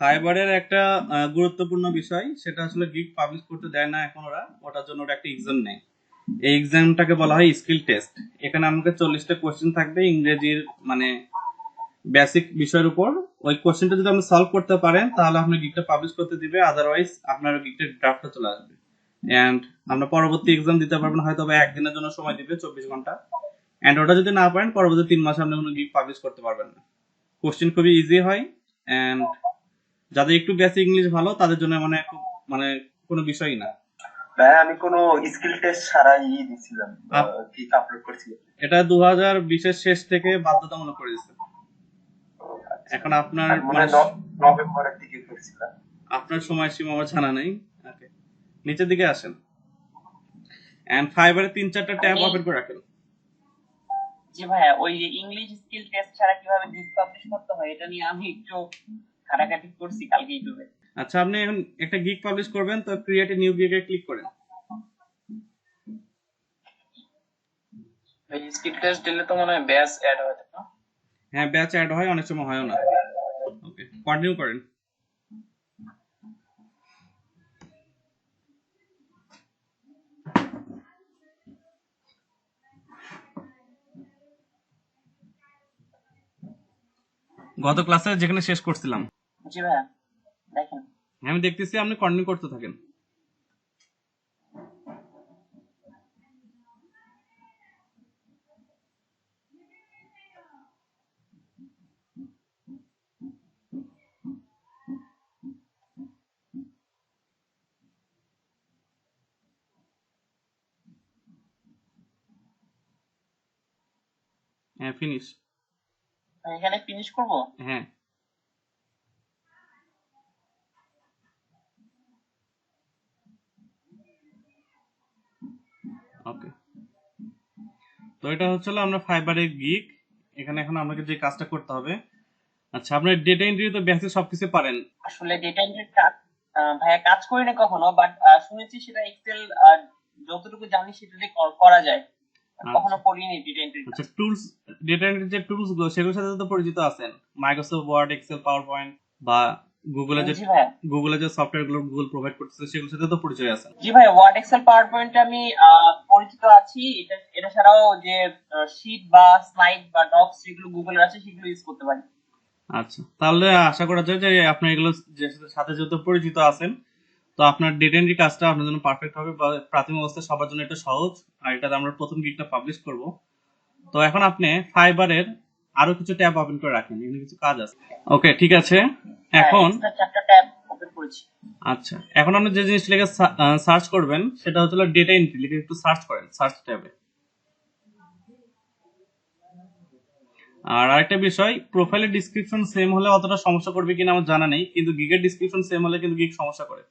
ফাইবারের একটা গুরুত্বপূর্ণ বিষয়, সেটা আসলে গিগ পাবলিশ করতে দেয় না এখন ওরা, ওটার জন্য ওরা একটা এক্সাম নেয়। এই এক্সামটাকে বলা হয় স্কিল টেস্ট। এখানে আমাকে 40টা কোশ্চেন থাকবে ইংরেজির, মানে বেসিক বিষয়ের উপর। ওই কোশ্চেনটা যদি আপনি সলভ করতে পারেন তাহলে আপনি গিগটা পাবলিশ করতে দিবে, আদারওয়াইজ আপনার গিগটার ড্রাফটটা চলে আসবে। এন্ড আমরা পরবর্তী এক্সাম দিতে পারবেন হয়তো বা একদিনের জন্য সময় দিবে, 24 ঘন্টা। এন্ড ওটা যদি না পারেন পরবর্তী 3 মাসে আপনি কোনো গিগ পাবলিশ করতে পারবেন না। কোশ্চেন খুবই ইজি হয়। এন্ড যাদের একটু বেসিক ইংলিশ ভালো তাদের জন্য মানে খুব মানে কোনো বিষয়ই না। ভাই আমি কোনো স্কিল টেস্ট ছাড়াই দিছিলাম, কি আপলোড করছিলাম। এটা 2020-এর শেষ থেকে বাধ্যতামূলক করে দিচ্ছে। আচ্ছা, এখন আপনার আমি মনে মানে হয় নভেম্বরের দিকে করছিলাম। আপনার সময়সীমা আমার জানা নেই। ওকে, নিচের দিকে আসেন এন্ড ফাইবারে 3-4টা ট্যাব আমি ওপেন করে রাখেন। জি ভাইয়া, ওই ইংলিশ স্কিল টেস্ট ছাড়া কিভাবে গিগ পাবলিশ করতে হয় এটা নিয়ে আমি একটু ঘাটাঘাটি করছি কালকে ইউটিউবে। আচ্ছা, আপনি এখন একটা গিগ পাবলিশ করবেন, তো ক্রিয়েট এ নিউ গিগে ক্লিক করেন। এই স্কিল টেস্ট দিলে তো মনে হয় ব্যাচ অ্যাড হয় না? হ্যাঁ, ব্যাচ অ্যাড হয়, অনেক সময় হয়ও না। ওকে, কন্টিনিউ করেন। গত ক্লাসে যেখানে শেষ করছিলাম। জি ভাইয়া, দেখেন আমি দেখতেছি আপনি কন্টিনিউ করতে থাকেন। হ্যাঁ, ফিনিশ। এখানে ফিনিশ করব। হ্যাঁ, ওকে। তো এটা হচ্ছিল আমরা ফাইবারের গিগ। এখানে এখন আমাকে যে কাজটা করতে হবে, আচ্ছা আপনার ডেটা এন্ট্রি তো বেসিক সবকিছু পারেন। আসলে ডেটা এন্ট্রির কাজ ভাইয়া কাজ করি না কখনো, বাট শুনেছি সেটা এক্সেল যতটুকু জানি সেটা করা যায়। কখনো করিনি ডেটা এন্ট্রির কাজ। আচ্ছা, টুলস, ডেটা এন্ট্রির যে টুলস গুলো সেগুলোর সাথে তো পরিচিত আছেন, Microsoft word, excel, power point, বা গুগলে যে জি ভাইয়া, সফটওয়্যার গুলো গুগল প্রোভাইড করতেছে সেগুলোর সাথে তো পরিচয় আছেন। জি ভাই, ওয়ার্ড এক্সেল পাওয়ার পয়েন্ট আমি পরিচিত আছি। এটা ছাড়াও যে শীট বা স্লাইড বা ডক্স যেগুলো গুগলের আছে সেগুলো ইউজ করতে পারি। আচ্ছা, তাহলে আশা করা যায় যে আপনি এগুলো সাথে যেহেতু পরিচিত আছেন, তো আপনার ডেটা এন্ট্রি কাজটা আপনার জন্য পারফেক্ট হবে, বা প্রাথমিক অবস্থায় সবার জন্য এটা সহজ। আর এটাতে আমরা প্রথম গিগটা পাবলিশ করব। তো এখন আপনি ফাইবারের আরো কিছু ট্যাব ওপেন করে রাখেন, এখানে কিছু কাজ আছে। ওকে, ঠিক আছে। এখন এক্সট্রা চারটা ট্যাব ওপেন করেছি। আচ্ছা, এখন আপনি যে জিনিসটা লিখে সার্চ করবেন সেটা হচ্ছে ডেটা এন্ট্রি, লিখে একটু সার্চ করেন সার্চ ট্যাবে। আর আরেকটা বিষয়, প্রোফাইলের ডিসক্রিপশন সেম হলে অতটা সমস্যা করবে কিনা আমার জানা নেই, কিন্তু গিগের ডিসক্রিপশন সেম হলে কিন্তু গিগ সমস্যা করে।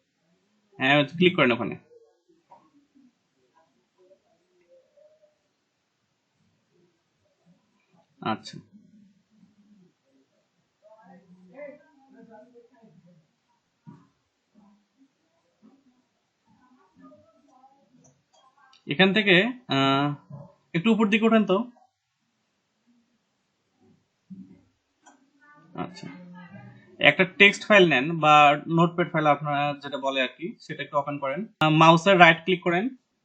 হ্যাঁ, ক্লিক করেন ওখানে। আচ্ছা, এখান থেকে একটু উপর দিকে ওঠেন তো। আচ্ছা, একটা টেক্সট ফাইল নেন বা নোটপ্যাড ফাইল আপনারা যেটা বলে আর কি, সেটা একটু ওপেন করেন। মাউসের রাইট ক্লিক করেন,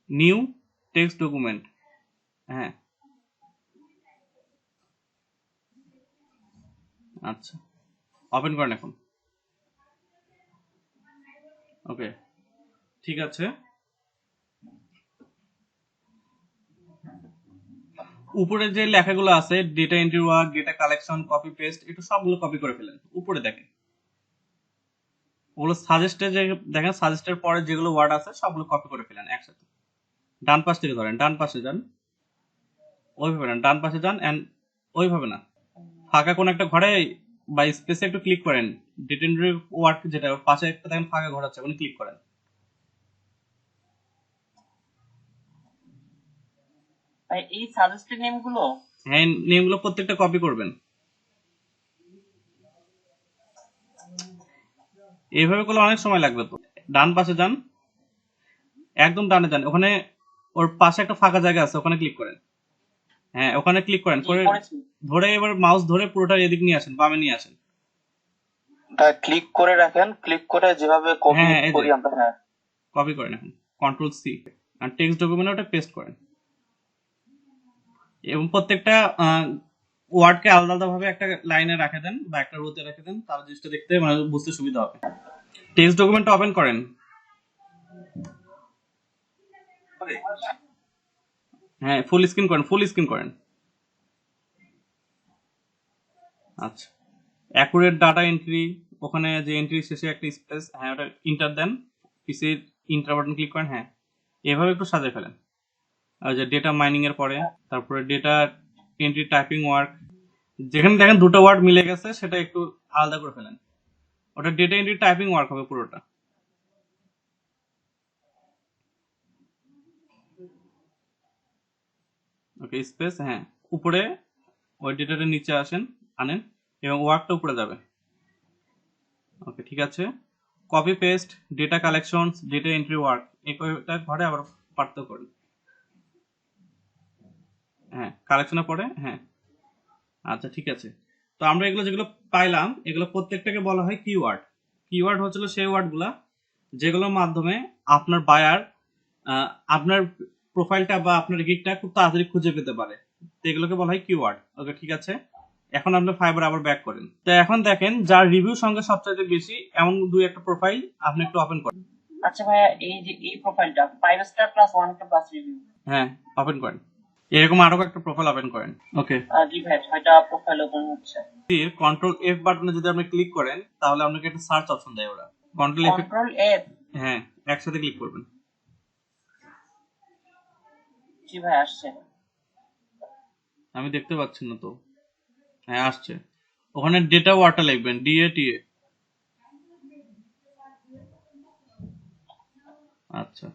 নিউ টেক্সট ডকুমেন্ট। হ্যাঁ, আচ্ছা, ওপেন করেন এখন। ওকে, ঠিক আছে। উপরে যে লেখাগুলো আছে, data entry work, data collection, copy paste, এটা সবগুলো কপি করে ফেলেন। উপরে দেখেন ওগুলো সাজেস্টে, যে দেখেন সাজেস্টের পরে যেগুলো ওয়ার্ড আছে সবগুলো কপি করে ফেলেন একসাথে। ডান পাশ থেকে ধরেন, ডান পাশে যান, ওইভাবে না, ডান পাশে যান এন্ড ওইভাবে না, ফাঁকা কোন একটা ঘরে বা স্পেসে একটু ক্লিক করেন। ডেটা এন্ট্রি ওয়ার্ক যেটা, ওর পাশে একটা দেখেন ফাঁকা ঘর আছে, ওখানে ক্লিক করেন। ভাই এই সাজেস্টেড নেম গুলো, হ্যাঁ, নেমগুলো প্রত্যেকটা কপি করবেন। এইভাবে করলে অনেক সময় লাগবে তো। ডান পাশে যান, একদম ডানে যান, ওখানে ওর পাশে একটা ফাঁকা জায়গা আছে, ওখানে ক্লিক করেন। হ্যাঁ, ওখানে ক্লিক করেন, করে করেছি। ধরে এবার মাউস ধরে পুরোটা এদিক নিয়ে আসেন, বামে নিয়ে আসেন। ক্লিক করে রাখেন, ক্লিক করে যেভাবে কপি হ্যাঁ, এই যে করি আমরা। হ্যাঁ, কপি করেন এখন, কন্ট্রোল সি, আর টেক্সট ডকুমেন্টে ওটা পেস্ট করেন এবং প্রত্যেকটা ওয়ার্ডকে আলাদা আলাদা ভাবে একটা লাইনে রেখে দেন বা একটা রোতে রেখে দেন, তাহলে জিনিসটা দেখতে মানে বুঝতে সুবিধা হবে। টেক্সট ডকুমেন্ট ওপেন করেন। হ্যাঁ, ফুল স্ক্রিন করেন, ফুল স্ক্রিন করেন। আচ্ছা, অ্যাকুরেট ডাটা এন্ট্রি, ওখানে যে এন্ট্রি শেষে একটা স্পেস, হ্যাঁ ওটা ইন্টার দেন, পিসির ইন্টার বাটন ক্লিক করেন। হ্যাঁ, এভাবে একটু সাজিয়ে ফেলেন। আর যে ডেটা মাইনিং এর পরে তারপরে ডেটা এন্ট্রি টাইপিং ওয়ার্ক, যেখানে দেখেন দুটো ওয়ার্ড মিলে গেছে সেটা একটু আলাদা করে ফেলেন, ওটা ডেটা এন্ট্রি টাইপিং ওয়ার্ক হবে পুরোটা। ওকে, স্পেস, হ্যাঁ উপরে ওই ডেটাটা নিচে আনেন এবং ওয়ার্কটা উপরে যাবে। ওকে, ঠিক আছে। Copy paste, data collection, data entry work, এই কয়টা ঘরে আবার পার্থক্য করেন। হ্যাঁ, কালেকশনের পরে, হ্যাঁ আচ্ছা ঠিক আছে। তো আমরা এগুলো যেগুলো পাইলাম এগুলো প্রত্যেকটাকে বলা হয় কিওয়ার্ড। কিওয়ার্ড হচ্ছিল সেই ওয়ার্ডগুলা যেগুলোর মাধ্যমে আপনার বায়ার আপনার প্রোফাইলটা বা আপনার গিগটা খুব তাড়াতাড়ি খুঁজে পেতে পারে, তো এগুলোকে বলা হয় কিওয়ার্ড। ওকে, ঠিক আছে। এখন আপনি ফাইবার আবার ব্যাক করেন, তো এখন দেখেন যার রিভিউ সংখ্যা সবচাইতে বেশি এমন দুই একটা প্রোফাইল আপনি একটু ওপেন করেন। আচ্ছা ভাইয়া, এই যে এই প্রোফাইলটা 5 স্টার প্লাস 1 টা প্লাস রিভিউ। হ্যাঁ, ওপেন করেন, এরকম আরো একটা প্রোফাইল ওপেন করেন। ওকে, জি ভাই, 6টা প্রোফাইল ওপেন হচ্ছে। কন্ট্রোল এফ বাটনে যদি আপনি ক্লিক করেন তাহলে আপনাকে একটা সার্চ অপশন দেয় ওরা। Control F, control F. হ্যাঁ একসাথে ক্লিক করবেন। জি ভাই, আসছে। আমি দেখতে পাচ্ছি না তো। হ্যাঁ আসছে, ওখানে ডেটা ওয়ার্ডটা লিখবেন, ডিএটিএ। আচ্ছা,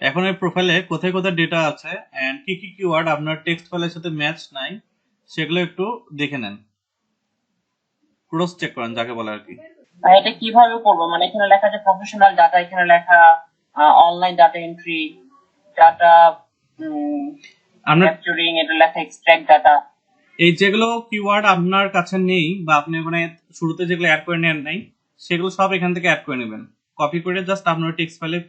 এখন এই প্রোফাইলে কোথায় কোথায় ডেটা আছে এন্ড কি কি কিওয়ার্ড আপনার টেক্সট ফাইলের সাথে ম্যাচ নাই সেগুলো একটু দেখে নেন, ক্রস চেক করেন যাকে বলে আর কি। ভাই এটা কিভাবে করবো? মানে এখানে লেখা আছে প্রফেশনাল ডাটা, এখানে লেখা অনলাইন ডাটা এন্ট্রি, ডাটা আপনার ক্যাপচারিং, এটা লেখা এক্সট্রাক্ট ডাটা। এই যেগুলো কিওয়ার্ড আপনার কাছে নেই বা আপনি ওখানে শুরুতে যেগুলো অ্যাড করে নেন নাই সেগুলো সব এখান থেকে অ্যাড করে নেবেন, কপি করে জাস্ট আপনার টেক্সট ফাইলে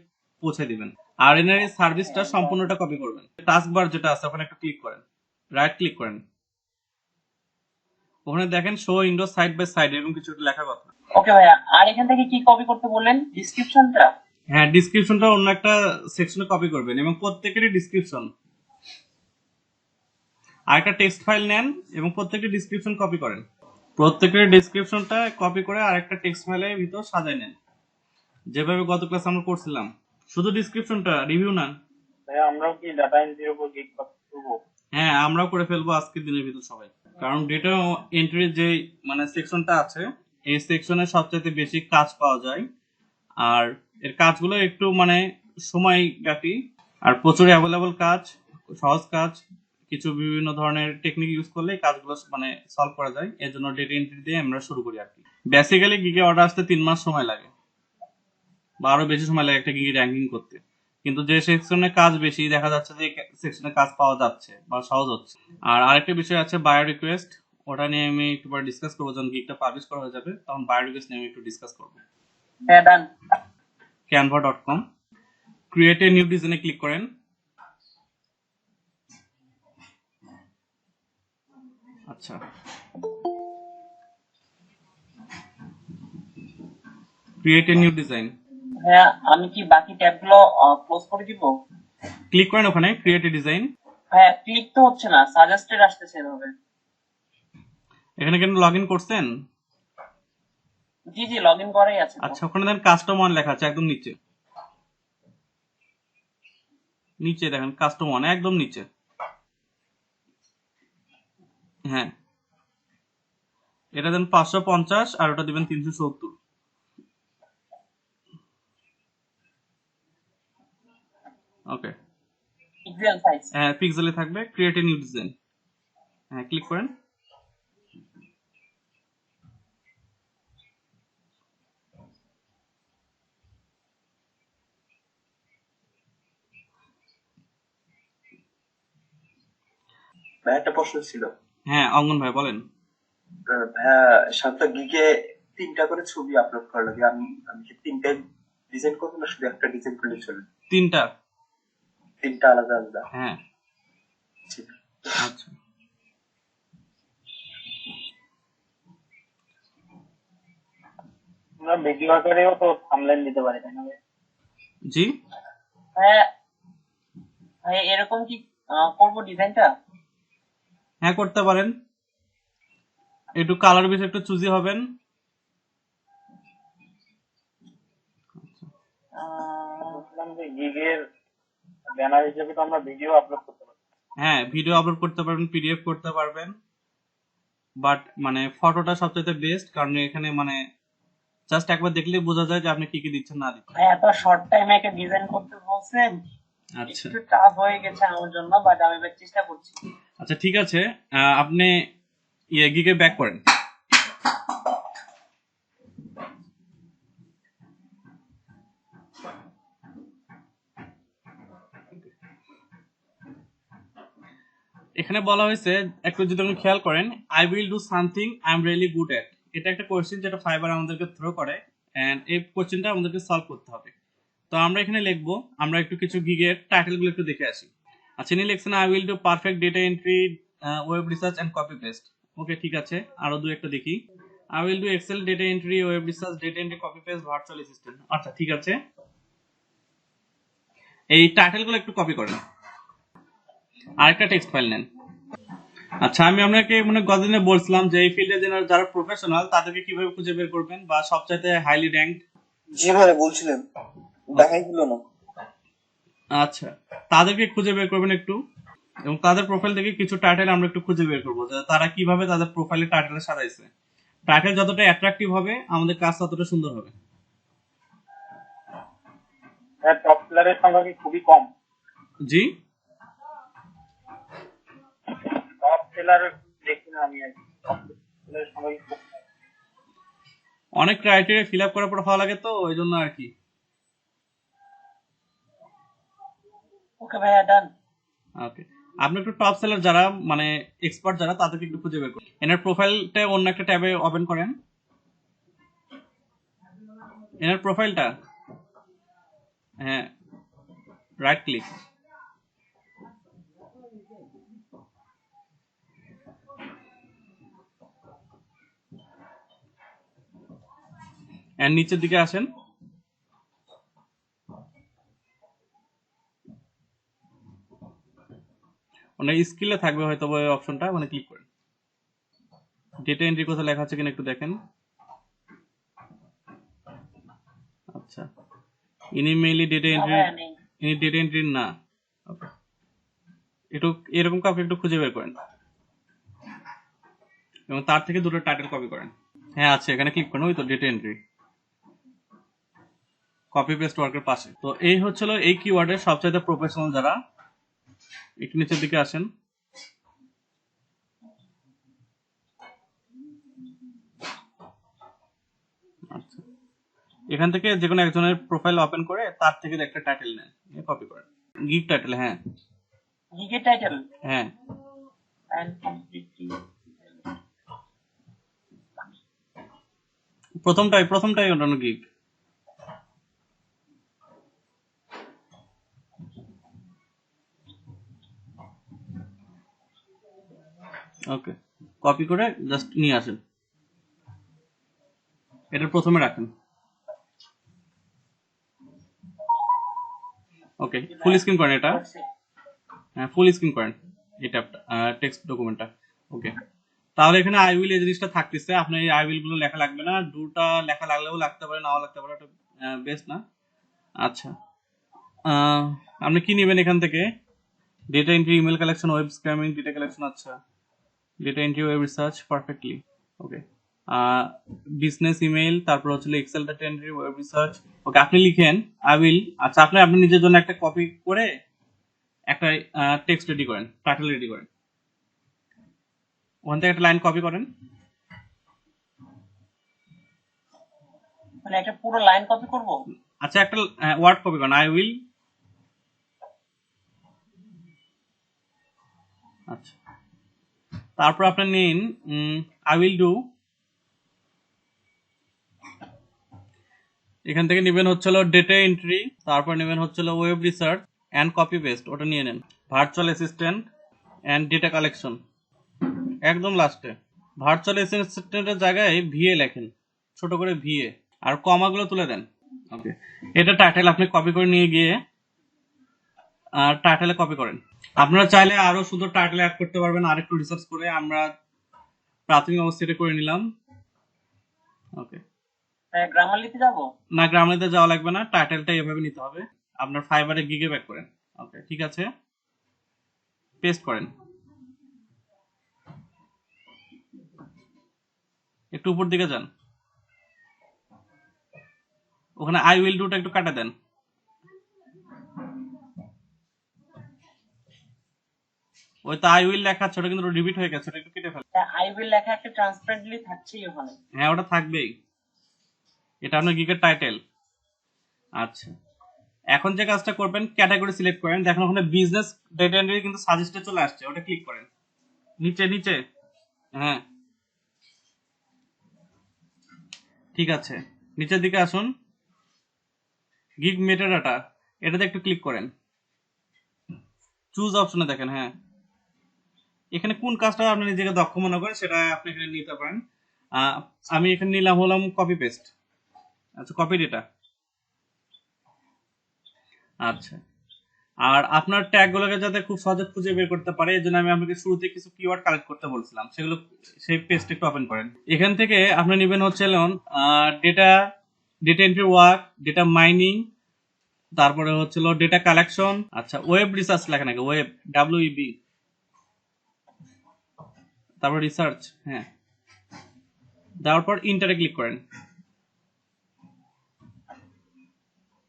পৌঁছে দিবেন। আর এর এই সার্ভিসটা সম্পূর্ণটা কপি করবেন। টাস্ক বার যেটা আছে ওখানে একটা ক্লিক করেন, রাইট ক্লিক করেন, ওখানে দেখেন show window side by side এরকম কিছু একটা লেখার কথা। ওকে ভাইয়া, আর এখান থেকে কি কপি করতে বললেন? ডিসক্রিপশনটা? হ্যাঁ, ডিসক্রিপশনটা অন্য একটা সেকশনে কপি করবেন এবং প্রত্যেকেরই ডিসক্রিপশন আর একটা টেক্সট ফাইল নেন এবং প্রত্যেকের ডিসক্রিপশন কপি করেন। প্রত্যেকের ডিসক্রিপশনটা কপি করে আরেকটা টেক্সট ফাইলের ভিতর সাজায় নেন, যেভাবে গত ক্লাস আমরা করছিলাম। শুধু ডিসক্রিপশনটা, রিভিউ না। ভাইয়া আমরাও কি ডাটা এন্ট্রির উপর গিগ করবো? হ্যাঁ, আমরাও করে ফেলবো আজকের দিনের ভিতর সবাই, কারণ ডেটা এন্ট্রির যে মানে সেকশনটা আছে এই সেকশনে সবচেয়ে বেশি কাজ পাওয়া যায়। আর এর কাজগুলো একটু মানে সময় ব্যাপী আর প্রচুর অ্যাভেলেবল কাজ, সহজ কাজ, কিছু বিভিন্ন ধরনের টেকনিক ইউজ করলে এই কাজগুলো মানে সলভ করা যায়। এর জন্য ডেটা এন্ট্রি দিয়ে আমরা শুরু করি আর কি। বেসিক্যালি গিগে অর্ডার আসতে 3 মাস সময় লাগে বা আরো বেশি সময় লাগে একটা গিগে র্যাঙ্কিং করতে, কিন্তু যে সেকশনে কাজ বেশি দেখা যাচ্ছে যে সেকশনে কাজ পাওয়া যাচ্ছে বা সহজ হচ্ছে। আর আরেকটা বিষয় আছে বায়ো রিকোয়েস্ট, ওটা নিয়ে আমি একটু পরে ডিসকাস করবো, যখন গিগটা পাবলিশ করা হয়ে যাবে তখন বায়ো রিকোয়েস্ট নিয়ে আমি একটু ডিসকাস করবো। হ্যাঁ, ডান। canva.com, ক্রিয়েট এ নিউ ডিজাইনে ক্লিক করেন। আচ্ছা, ক্রিয়েট এ নিউ ডিজাইন হ্যাঁ, আমি কি বাকি ট্যাবগুলো ক্লোজ করে দিব? ক্লিক করেন, ওখানে ক্রিয়েট এ ডিজাইন। হ্যাঁ, ক্লিক তো হচ্ছে না, সাজেস্টেড আসতেছে এভাবে। এখানে কেন লগ ইন করছেন? জি জি, লগ ইন করাই আছে তো। আচ্ছা, ওখানে দেখেন কাস্টম ওয়ান লেখা আছে একদম নিচে, নিচে দেখেন কাস্টম ওয়ান একদম নিচে। হ্যাঁ, এটা দেন 550 আর ওটা দিবেন 370। ওকে, পিক্সেল সাইজ। হ্যাঁ পিক্সেলে থাকবে, ক্রিয়েট এ নিউ ডিজাইন, হ্যাঁ ক্লিক করেন। ভাইয়া একটা প্রশ্ন ছিল। হ্যাঁ অঙ্গন ভাই বলেন। ভাইয়া শান্ত গিগে 3টা করে ছবি আপলোড করা লাগে। আমি আমি কি 3টা ডিজাইন করবো না শুধু একটা ডিজাইন করলে চলবে? 3টা। 3টা আলাদা আলাদা? হ্যাঁ। ঠিক। আচ্ছা আমরা ভিডিও আকারেও তো থাম্বনেল দিতে পারি তাই না ভাই? জি হ্যাঁ ভাই, এরকম কি করবো ডিজাইনটা? হ্যাঁ করতে পারেন। একটু কালার বিষয়ে একটু চুজি হবেন। বলছিলাম যে গিগের ব্যানার হিসেবে তো আমরা ভিডিও আপলোড করতে পারি। হ্যাঁ ভিডিও আপলোড করতে পারবেন, পিডিএফ করতে পারবেন, বাট মানে ফটোটা সবচেয়ে বেস্ট, কারণ এখানে মানে জাস্ট একবার দেখলেই বোঝা যায় যে আপনি কি কি দিচ্ছেন না দিচ্ছেন। ভাই এত শর্ট টাইমে একটা ডিজাইন করতে বলছেন, আচ্ছা একটু টাফ হয়ে গেছে আমার জন্য, বাট আমি এবার চেষ্টা করছি। আচ্ছা ঠিক আছে, আপনি গিগে ব্যাক করেন। এখানে বলা হয়েছে, একটু যদি আপনি খেয়াল করেন, I will do something I am really good at. এটা একটা কোয়েশ্চেন যেটা ফাইবার আমাদেরকে থ্রো করে, এন্ড এই কোয়েশ্চেনটা আমাদেরকে সলভ করতে হবে। তো আমরা এখানে লিখবো, আমরা একটু কিছু গিগের টাইটেল গুলো একটু দেখে আসি। আচ্ছা ইনি লিখছেন I will do perfect data entry, web research and copy paste. Okay ঠিক আছে, আরো দু একটা দেখি। I will do Excel data entry, web research, data entry, copy paste, virtual assistant. আচ্ছা ঠিক আছে, এই টাইটেল গুলো একটু কপি করেন, আরেকটা টেক্সট ফাইল নেন। আচ্ছা আমি আপনাকে মানে গতদিনে বলছিলাম যে এই ফিল্ডে যারা প্রফেশনাল তাদেরকে কিভাবে খুঁজে বের করবেন, বা সবচাইতে হাইলি র্যাঙ্ক। জি ভাই বলছিলেন, দেখাই দিল না। আচ্ছা তাদেরকে খুঁজে বের করবেন একটু, এবং তাদের প্রোফাইল থেকে কিছু টাইটেল আমরা একটু খুঁজে বের করবো যে তারা কিভাবে তাদের প্রোফাইলে টাইটেল সাজাইছে। টাইটেল যতটা অ্যাট্রাকটিভ হবে আমাদের কাজ ততটা সুন্দর হবে। টপ সেলারের সংখ্যা কি খুবই কম? জি টপ সেলার দেখি না আমি, আর কি টপ সেলারের সংখ্যা কি খুব কম? অনেক ক্রাইটেরিয়া ফিল আপ করার পর ভালো লাগে, তো ওই জন্য আর কি। ওকে ভাইয়া, ডান। ওকে, আপনি একটু টপ সেলার যারা মানে এক্সপার্ট যারা তাদেরকে একটু খুঁজে বের করুন। এনার প্রোফাইলটা অন্য একটা ট্যাবে ওপেন করেন, এনার প্রোফাইলটা, হ্যাঁ রাইট ক্লিক, এর নিচের দিকে আসেন, ওনার স্কিলে থাকবে হয়তো ওই অপশনটা, মানে ক্লিক করেন। ডেটা এন্ট্রি কোথায় লেখা আছে কিনা একটু দেখেন। আচ্ছা ইনি মেইনলি ডেটা এন্ট্রি, ভাইয়া নেই। ইনি ডেটা এন্ট্রি না। ওকে, একটু এরকম কাউকে একটু খুঁজে বের করেন এবং তার থেকে দুটো টাইটেল কপি করেন। হ্যাঁ আছে, এখানে ক্লিক করেন, ওই তো ডেটা এন্ট্রি, কপি পেস্ট ওয়ার্কের পাশে। তো এই হচ্ছিল এই কিওয়ার্ডের সবচাইতে প্রফেশনাল যারা। একটু নিচের দিকে আসেন, আচ্ছা এখান থেকে যে কোনো একজনের প্রোফাইল ওপেন করে তার থেকে একটা টাইটেল নেন, কপি করেন, গিগ টাইটেল। হ্যাঁ গিগের টাইটেল হ্যাঁ এন্ড কমপ্লিটলি। প্রথমটাই ওঠানো গিগ। ওকে, কপি করে জাস্ট নিয়ে আসেন, এটা প্রথমে রাখেন। ওকে ফুল স্ক্রিন করেন এটা, হ্যাঁ ফুল স্ক্রিন করেন এটা টেক্সট ডকুমেন্টটা। ওকে, তাহলে এখানে আই উইল এই জিনিসটা থাকতেছে, আপনার এই আই উইল গুলো লেখা লাগবে না, ডুটা লেখা লাগলেও লাগতে পারে, নাও লাগতে পারে, ওটা বেস্ট না। আচ্ছা আপনি কি নেবেন এখান থেকে? Data entry, email collection, web scamming, data collection. আচ্ছা data entry, web research, perfectly. Okay, business email, তারপর হচ্ছে Excel data entry, web research. Okay আপনি লিখেন আই উইল। আচ্ছা আপনি নিজের জন্য একটা কপি করে একটা টেক্সট রেডি করেন, টাইটেল রেডি করেন, ওখান থেকে একটা লাইন কপি করেন। মানে একটা পুরো লাইন কপি করব? আচ্ছা একটা ওয়ার্ড কপি করেন, আই উইল। আচ্ছা তারপর আপনি নিন আই উইল ডু এখান থেকে নেবেন হচ্ছিল ডেটা এন্ট্রি, তারপর নেবেন হচ্ছিল web research and copy paste, ওটা নিয়ে নেন। Virtual assistant and data collection একদম লাস্টে। ভার্চুয়াল অ্যাসিস্ট্যান্টের জায়গায় ভিএ লেখেন, ছোট করে ভিএ, আর কমাগুলো তুলে দেন। ওকে, এটা টাইটেল আপনি কপি করে নিয়ে গিয়ে আর টাইটেলে কপি করেন। আপনারা চাইলে আরো সুন্দর টাইটেল অ্যাড করতে পারবেন আরেকটু রিসার্চ করে। আমরা প্রাথমিক অবস্থাটা করে নিলাম। ওকে, গ্রামারলিতে যাব? না গ্রামারিতে যাওয়া লাগবে না, টাইটেলটা এভাবে নিতে হবে। আপনার ফাইবারে গিগে ব্যাক করেন। ওকে, ঠিক আছে, পেস্ট করেন। একটু উপর দিকে যান, ওখানে আই উইল ডুটা একটু কাটা দেন। ওই তো আই উইল লেখা আছে, ওটা কিন্তু রিপিট হয়ে গেছে, ওটা একটু কেটে ফেলেন। আই উইল লেখা একটা ট্রান্সপারেন্টলি থাকছেই ওখানে। হ্যাঁ, ওটা থাকবেই, এটা আপনার গিগের টাইটেল। আচ্ছা, এখন যে কাজটা করবেন, ক্যাটাগরি সিলেক্ট করেন। দেখেন ওখানে বিজনেস ডেটা এন্ট্রি কিন্তু সাজেস্টে চলে আসছে, ওটা ক্লিক করেন। নিচে নিচে, হ্যাঁ ঠিক আছে, নিচের দিকে আসুন, গিগ মেটাডাটা, এটাতে একটু ক্লিক করেন। চুজ অপশনে দেখেন, হ্যাঁ এখানে কোন কাজটা আপনি নিজেকে দক্ষ মনে করেন সেটা আপনি এখানে নিতে পারেন। আমি এখানে নিলাম হলাম কপি পেস্ট। আচ্ছা, কপি ডেটা। আচ্ছা, আর আপনার ট্যাগ গুলোকে যাতে খুব সহজে খুঁজে বের করতে পারে, এই জন্য আমি আপনাকে শুরুতে কিছু কিওয়ার্ড কালেক্ট করতে বলছিলাম, সেগুলো সেই পেজটা একটু ওপেন করেন। এখান থেকে আপনি নেবেন হচ্ছে data, data entry work, data mining, তারপরে হচ্ছিল ডেটা কালেকশন। আচ্ছা, ওয়েব রিসার্চ লেখা নাকি, ওয়েব ডাব্লিউইবি, তারপর রিসার্চ, হ্যাঁ দেওয়ার পর ইন্টারে ক্লিক করেন।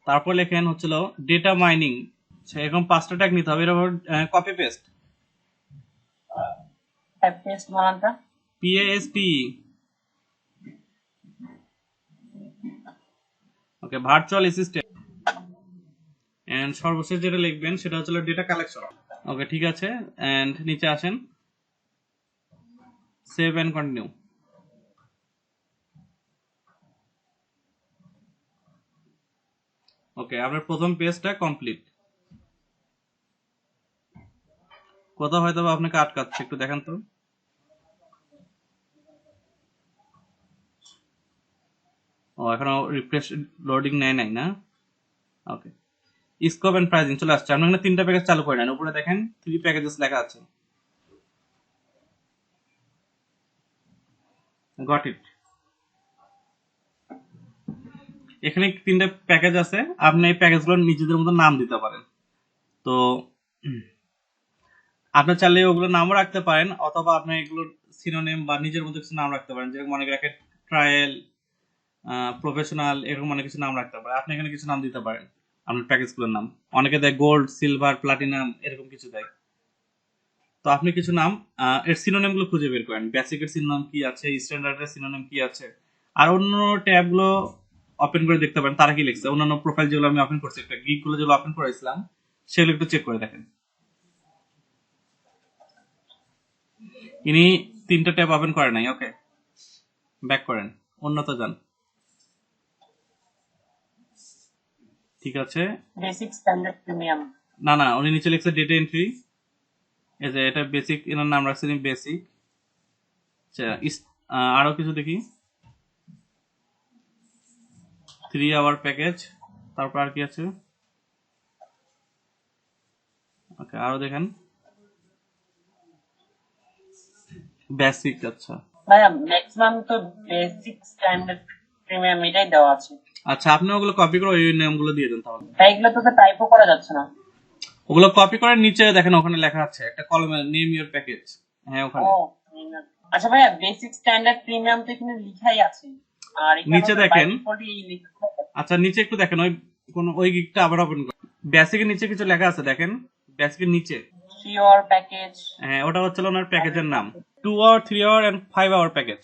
তারপর লেখেন হচ্ছিল ডেটা মাইনিং, এরকম 5টা ট্যাগ নিতে হবে। এরপর কপি পেস্ট, পেস্ট বানানটা PST. Okay, virtual assistant, and সর্বশেষ যেটা লিখবেন সেটা হচ্ছে ডেটা কালেকশন। ওকে, ঠিক আছে, এন্ড নিচে আসেন, সেভ এন্ড কন্টিনিউ। ওকে, আপনার প্রথম পেজটা কমপ্লিট। কোথাও হয়তো বা আপনাকে আটকাচ্ছে, একটু দেখেন তো। ও, এখনো রিফ্রেশ লোডিং নেয় নাই না। ওকে, স্কোপ এন্ড প্রাইসিং চলে আসছে। আপনি এখানে 3টা প্যাকেজ চালু করে নেন, উপরে দেখেন 3 প্যাকেজেস লেখা আছে। Got it. এখানে 3টা প্যাকেজ আছে, আপনি এই প্যাকেজগুলো নিজেদের মতো নাম দিতে পারেন। তো আপনি চাইলে ওগুলো নামও রাখতে পারেন, অথবা আপনি এগুলোর সিনোনিম বা নিজের মতো কিছু নাম রাখতে পারেন, যেরকম অনেকে রাখে ট্রায়াল, প্রফেশনাল, এরকম অনেক কিছু নাম রাখতে পারেন। আপনি এখানে কিছু নাম দিতে পারেন আপনার প্যাকেজগুলোর নাম। অনেকে দেয় গোল্ড, সিলভার, প্লাটিনাম, এরকম কিছু দেয়। তো আপনি কিছু নাম এর সিনোনিম গুলো খুঁজে বের করেন, বেসিকের সিনোনিম কি আছে, স্ট্যান্ডার্ডের সিনোনিম কি আছে, আর অন্য ট্যাব গুলো ওপেন করে দেখতে পারেন তারা কি লিখছে। অন্যান্য প্রোফাইল যেগুলো আমি ওপেন করছি, একটা গিগ গুলো যেগুলো ওপেন করেছিলাম সেগুলো একটু চেক করে দেখেন। ইনি 3টা ট্যাব ওপেন করে নাই। ওকে, ব্যাক করেন, অন্যতে যান। ঠিক আছে, বেসিক স্ট্যান্ডার্ড প্রিমিয়াম। না না, উনি নিচে লিখছে ডেটা এন্ট্রি, এই যে এটা বেসিক, এনার নাম রাখছেন বেসিক। আরো কিছু দেখি, 3 আওয়ার প্যাকেজ, তারপর আর কি আছে। ওকে, আরো দেখেন বেসিক। আচ্ছা ভাইয়া ম্যাক্সিমাম তো বেসিক স্ট্যান্ডার্ড প্রিমিয়াম এটাই দেওয়া আছে। আচ্ছা, আপনি ওগুলো কপি করে ওই নামগুলো দিয়ে দেন তাহলে। তাই এগুলো তো টাইপও করা যাচ্ছে না। ওগুলো কপি করে নিচে দেখেন ওখানে লেখা আছে একটা কলমে, নেম ইওর প্যাকেজ। হ্যাঁ, ও ওখানে আচ্ছা ভাইয়া, বেসিক স্ট্যান্ডার্ড প্রিমিয়াম তো এখানে লেখাই আছে, আর এখানে নিচে তো দেখেন। বাই ডিফল্টই লেখা আছে। আচ্ছা, নিচে একটু দেখেন, ওই কোন ওই গিগটা আবার ওপেন করুন। বেসিকের নিচে কিছু লেখা আছে দেখেন, বেসিকের নিচে। 3 আওয়ার প্যাকেজ। হ্যাঁ, ওটা হচ্ছে ওনার প্যাকেজের নাম, 2 hour, 3 hour and 5 hour package.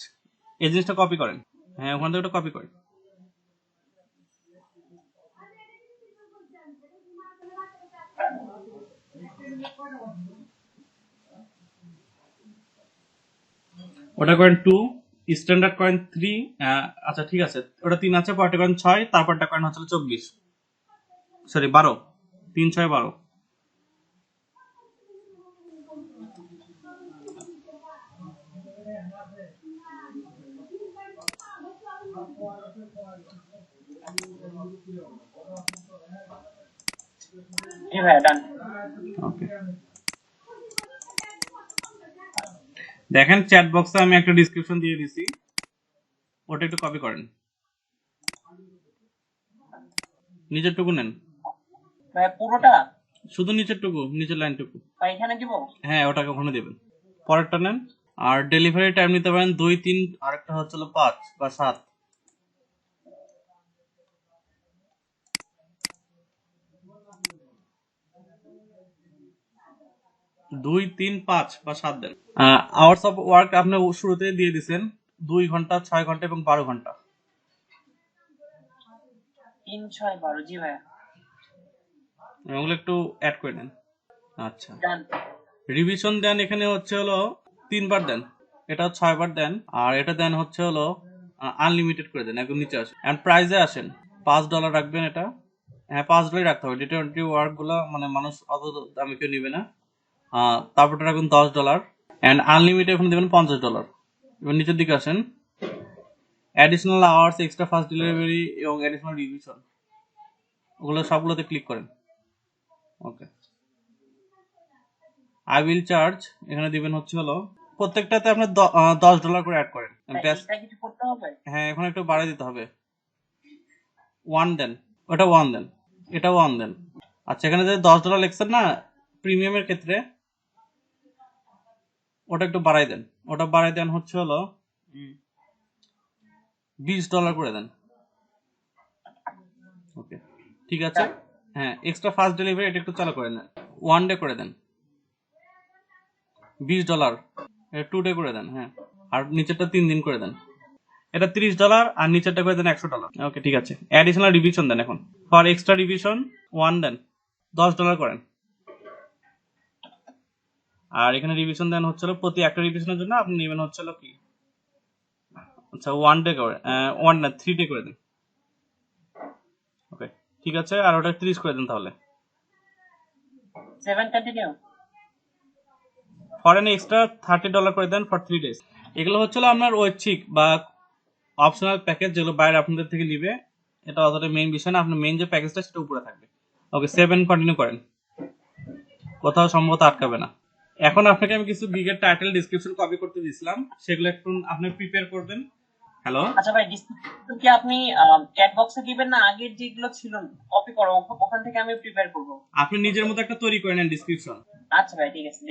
এই জিনিসটা কপি করেন। হ্যাঁ, ওখান থেকে ওটা কপি করেন। ওটা করেন 2 স্ট্যান্ডার্ড কয়েন 3, আচ্ছা ঠিক আছে, ওটা 3 আছে, পরেরটা কয়েন 6, তারপরটা কয়েন হচ্ছে 24, সরি 12, 3 6 12। জি ভাইয়া ডান। ওকে, দেখেন চ্যাট বক্সে আমি একটা ডিসক্রিপশন দিয়ে দিছি, ওটা একটু কপি করেন, নিচের টুকু নেন, ভাইয়া পুরোটা শুধু নিচের টুকু, নিচের লাইনটুকু, ভাই এখানে দিব? হ্যাঁ ওটাকে ওখানে দেবেন। পরেরটা নেন, আর ডেলিভারি টাইম নিতে পারেন 2 3, আরেকটা হচ্ছে 5 বা 7। 2 3 5 বা 7 দেন। আওয়ার্স অফ ওয়ার্ক আপনি শুরুতে দিয়ে দিছেন 2 ঘন্টা, 6 ঘন্টা এবং 12 ঘন্টা। 3 6 12। জি ভাইয়া ওগুলো একটু অ্যাড করে দেন। আচ্ছা, ডান। রিভিশন দেন এখানে হচ্ছে হলো 3 বার দেন, এটা 6 বার দেন, আর এটা দেন হচ্ছে হলো আনলিমিটেড করে দেন, একদম নিচে আসেন। এন্ড প্রাইসে আসেন, $5 রাখবেন এটা, হ্যাঁ $5 রাখতে হবে, ডেটা এন্ট্রি ওয়ার্ক গুলো মানে মানুষ অত দামে কেউ নিবে না। তারপরটা রাখবেন $10, এন্ড আনলিমিটেড এখানে দেবেন $50। এবার নিচের দিকে আসেন, additional hours, extra fast delivery এবং অ্যাডিশনাল রিভিশন, ওগুলো সবগুলোতে ক্লিক করেন। ওকে, আই উইল চার্জ এখানে দিবেন হচ্ছে হলো, প্রত্যেকটাতে আপনার $10 করে অ্যাড করেন। ব্যাস, এটা কিছু করতে হবে? হ্যাঁ এখন একটু বাড়াই দিতে হবে, 1 দেন, ওটা 1 দেন, এটা 1 দেন। আচ্ছা, এখানে যে $10 লিখছেন না প্রিমিয়ামের ক্ষেত্রে, ওটা একটু বাড়াই দেন, ওটা বাড়াই দেন হচ্ছে হলো $20 করে দেন। ওকে, ঠিক আছে। হ্যাঁ, এক্সট্রা ফাস্ট ডেলিভারি এটা একটু চালু করে নেন, 1 ডে করে দেন, $20, এটা 2 ডে করে দেন, হ্যাঁ, আর নিচেরটা 3 দিন করে দেন, এটা $30, আর নিচেরটা করে দেন $100। ওকে, ঠিক আছে। অ্যাডিশনাল রিভিশন দেন এখন, ফর এক্সট্রা রিভিশন 1 দেন, $10 করেন। আর এখানে রিভিশন দেন হচ্ছে হলো প্রতি একটা রিভিশনের জন্য আপনি নেবেন হচ্ছে হলো কি, আচ্ছা 1 ডে করে 1 না 3 ডে করে দেন। ওকে, ঠিক আছে, আর ওটা 30 করে দেন তাহলে। 7 কন্টিনিউ। ফর এন এক্সট্রা $30 করে দেন ফর 3 ডেজ। এগুলো হচ্ছে হলো আপনার ঐচ্ছিক বা অপশনাল প্যাকেজ, যেগুলো বাইরে আপনাদের থেকে নিবে, এটা অতটা মেইন বিষয় না, আপনার মেইন যে প্যাকেজটা সেটা উপরে থাকবে। ওকে, 7 কন্টিনিউ করেন, কোথাও সম্ভবত আটকাবে না। এখন আপনাকে আমি কিছু গিগের টাইটেল ডিসক্রিপশন কপি করতে দিয়েছিলাম, সেগুলো একটু আপনি প্রিপেয়ার করবেন। হ্যালো, আচ্ছা ভাই, ডিসক্রিপশন কি আপনি চ্যাট বক্সে দিবেন না আগের যেগুলো ছিল কপি করো ওখান থেকে আমি প্রিপেয়ার করব? আপনি নিজের মতো একটা তৈরি করে নেন ডিসক্রিপশন। আচ্ছা ভাই ঠিক আছে।